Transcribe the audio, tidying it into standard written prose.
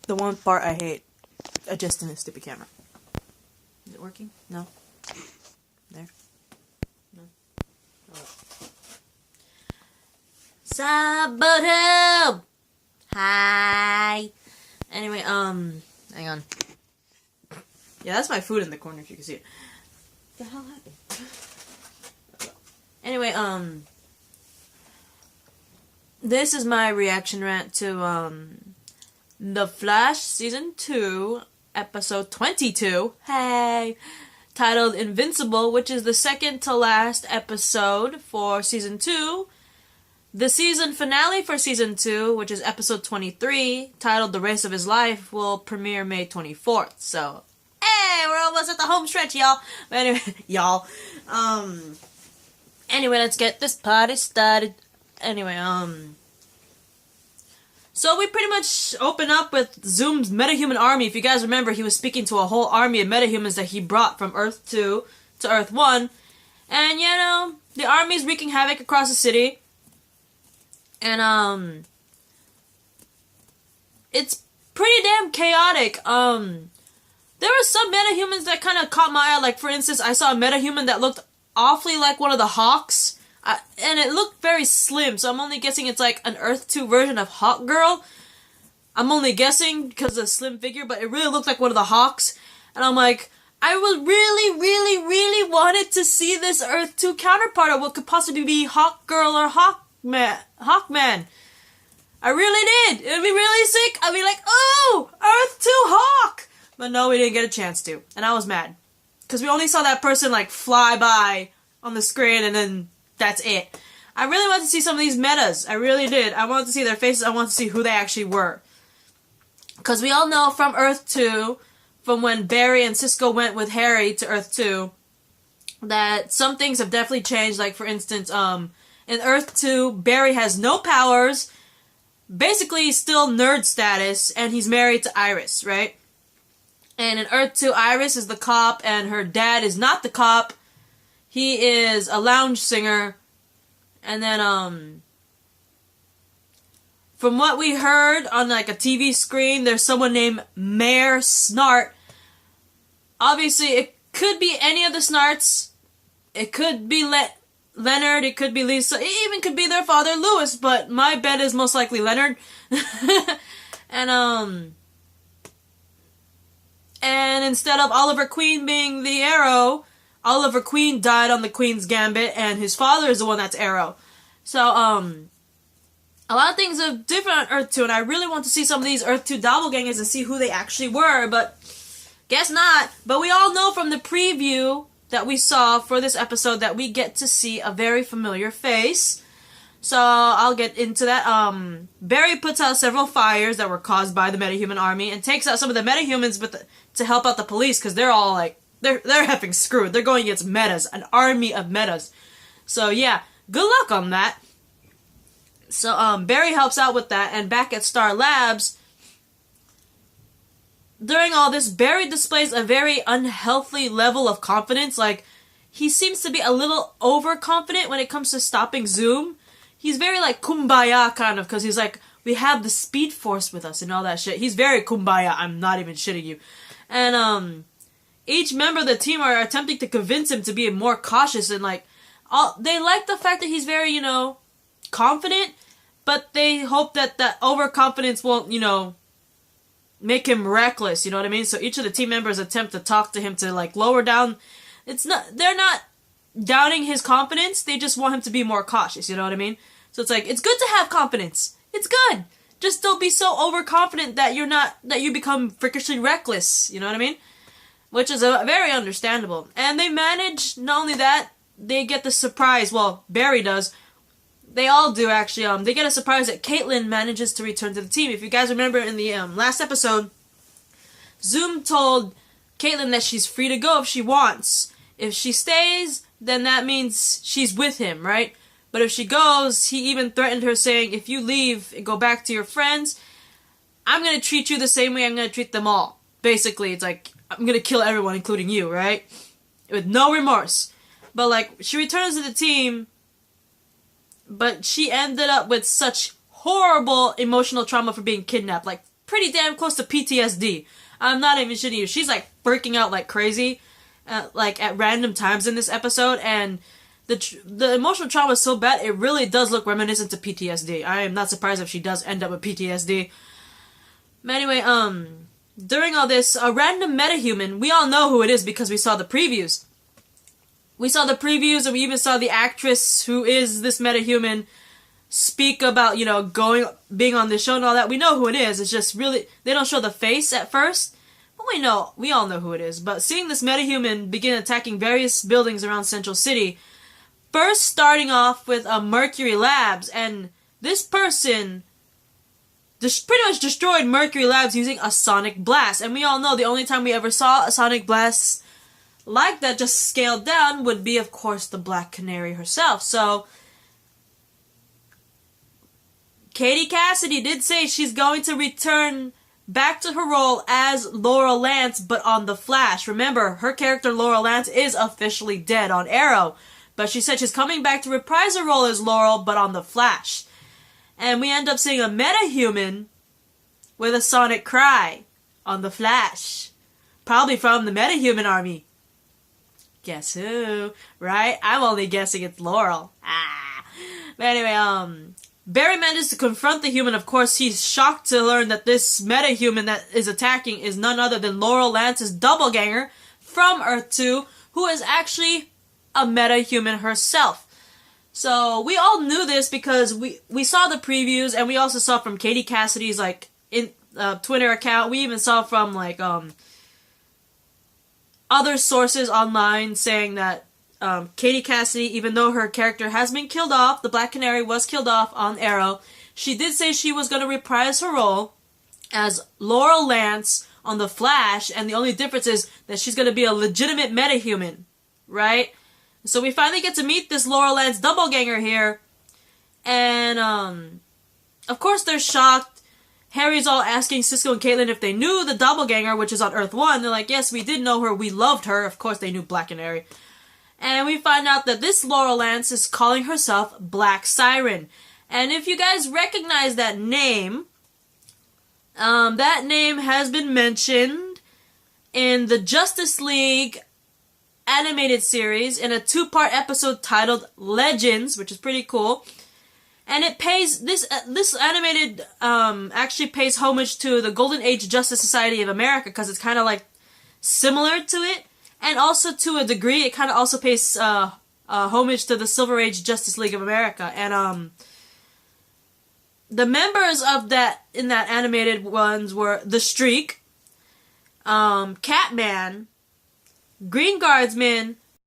the one part I hate. Adjusting this stupid camera. Is it working? No. There. No. Oh. Sabado! Hi! Anyway, hang on. Yeah, that's my food in the corner if you can see it. What the hell happened? Anyway, this is my reaction rant to, The Flash Season 2, Episode 22, hey, titled Invincible, which is the second to last episode for Season 2. The season finale for Season 2, which is Episode 23, titled The Race of His Life, will premiere May 24th, so, hey, we're almost at the home stretch, y'all. But anyway, anyway, let's get this party started. Anyway, so we pretty much open up with Zoom's metahuman army. If you guys remember, he was speaking to a whole army of metahumans that he brought from Earth 2 to Earth 1. And, you know, the army's wreaking havoc across the city. And, it's pretty damn chaotic. There were some metahumans that kind of caught my eye. Like, for instance, I saw a metahuman that looked awfully like one of the Hawks. And it looked very slim, so I'm only guessing it's like an Earth 2 version of Hawk Girl. I'm only guessing because of the slim figure, but it really looked like one of the Hawks. And I'm like, I would really wanted to see this Earth 2 counterpart of what could possibly be Hawk Girl or Hawkman. I really did. It'd be really sick. I'd be like, oh, Earth 2 Hawk! But no, we didn't get a chance to. And I was mad. Because we only saw that person like fly by on the screen and then that's it. I really want to see some of these metas. I really did. I wanted to see their faces. I wanted to see who they actually were. Because we all know from Earth 2, from when Barry and Cisco went with Harry to Earth 2, that some things have definitely changed. Like, for instance, in Earth 2, Barry has no powers, basically still nerd status, and he's married to Iris, right? And in Earth 2, Iris is the cop, and her dad is not the cop. He is a lounge singer. And then, from what we heard on, like, a TV screen, there's someone named Mayor Snart. Obviously, it could be any of the Snarts. It could be Leonard. It could be Lisa. It even could be their father, Lewis. But my bet is most likely Leonard. And instead of Oliver Queen being the Arrow, Oliver Queen died on the Queen's Gambit, and his father is the one that's Arrow. So, a lot of things are different on Earth 2, and I really want to see some of these Earth 2 doppelgangers and see who they actually were, but guess not. But we all know from the preview that we saw for this episode that we get to see a very familiar face. So, I'll get into that. Barry puts out several fires that were caused by the metahuman army, and takes out some of the metahumans to help out the police, because they're all like, they're effing screwed. They're going against metas. An army of metas. So, yeah. Good luck on that. So, Barry helps out with that. And back at Star Labs, during all this, Barry displays a very unhealthy level of confidence. Like, he seems to be a little overconfident when it comes to stopping Zoom. He's very, like, kumbaya kind of. Because he's like, we have the Speed Force with us and all that shit. He's very kumbaya. I'm not even shitting you. And, each member of the team are attempting to convince him to be more cautious and, like, they like the fact that he's very, you know, confident, but they hope that that overconfidence won't, you know, make him reckless, you know what I mean? So each of the team members attempt to talk to him to, like, lower down. They're not doubting his confidence, they just want him to be more cautious, you know what I mean? So it's like, it's good to have confidence. It's good. Just don't be so overconfident that you become freakishly reckless, you know what I mean? Which is very understandable. And they manage, not only that, they get the surprise, well, Barry does, they all do actually, they get a surprise that Caitlin manages to return to the team. If you guys remember in the last episode, Zoom told Caitlin that she's free to go if she wants. If she stays, then that means she's with him, right? But if she goes, he even threatened her saying, if you leave and go back to your friends, I'm gonna treat you the same way I'm gonna treat them all. Basically, it's like, I'm gonna kill everyone, including you, right? With no remorse. But, like, she returns to the team, but she ended up with such horrible emotional trauma for being kidnapped. Like, pretty damn close to PTSD. I'm not even shitting you. She's like freaking out like crazy, like at random times in this episode, and the emotional trauma is so bad it really does look reminiscent to PTSD. I am not surprised if she does end up with PTSD. But anyway, during all this, a random metahuman, we all know who it is because we saw the previews. We saw the previews and we even saw the actress who is this metahuman speak about, you know, being on the show and all that. We know who it is. It's just really, they don't show the face at first, but we all know who it is. But seeing this metahuman begin attacking various buildings around Central City, first starting off with Mercury Labs, and this person pretty much destroyed Mercury Labs using a sonic blast. And we all know the only time we ever saw a sonic blast like that just scaled down would be, of course, the Black Canary herself. So Katie Cassidy did say she's going to return back to her role as Laurel Lance, but on The Flash. Remember, her character Laurel Lance is officially dead on Arrow, but she said she's coming back to reprise her role as Laurel, but on The Flash. And we end up seeing a metahuman with a sonic cry on The Flash. Probably from the metahuman army. Guess who? Right? I'm only guessing it's Laurel. But anyway, Barry manages to confront the human. Of course, he's shocked to learn that this metahuman that is attacking is none other than Laurel Lance's doppelganger from Earth 2, who is actually a metahuman herself. So we all knew this because we saw the previews, and we also saw from Katie Cassidy's like Twitter account. We even saw from like other sources online saying that Katie Cassidy, even though her character has been killed off, the Black Canary was killed off on Arrow, she did say she was going to reprise her role as Laurel Lance on The Flash, and the only difference is that she's going to be a legitimate metahuman, right? So we finally get to meet this Laurel Lance doppelganger here, and of course they're shocked. Harry's all asking Cisco and Caitlin if they knew the doppelganger, which is on Earth 1. They're like, yes, we did know her, we loved her. Of course they knew Black Canary. And we find out that this Laurel Lance is calling herself Black Siren. And if you guys recognize that name has been mentioned in the Justice League animated series in a 2-part episode titled Legends, which is pretty cool. And it pays, this animated actually pays homage to the Golden Age Justice Society of America, because it's kind of like similar to it. And also, to a degree, it kind of also pays homage to the Silver Age Justice League of America. And the members of that, in that animated ones, were The Streak, Catman, Green Guardsman,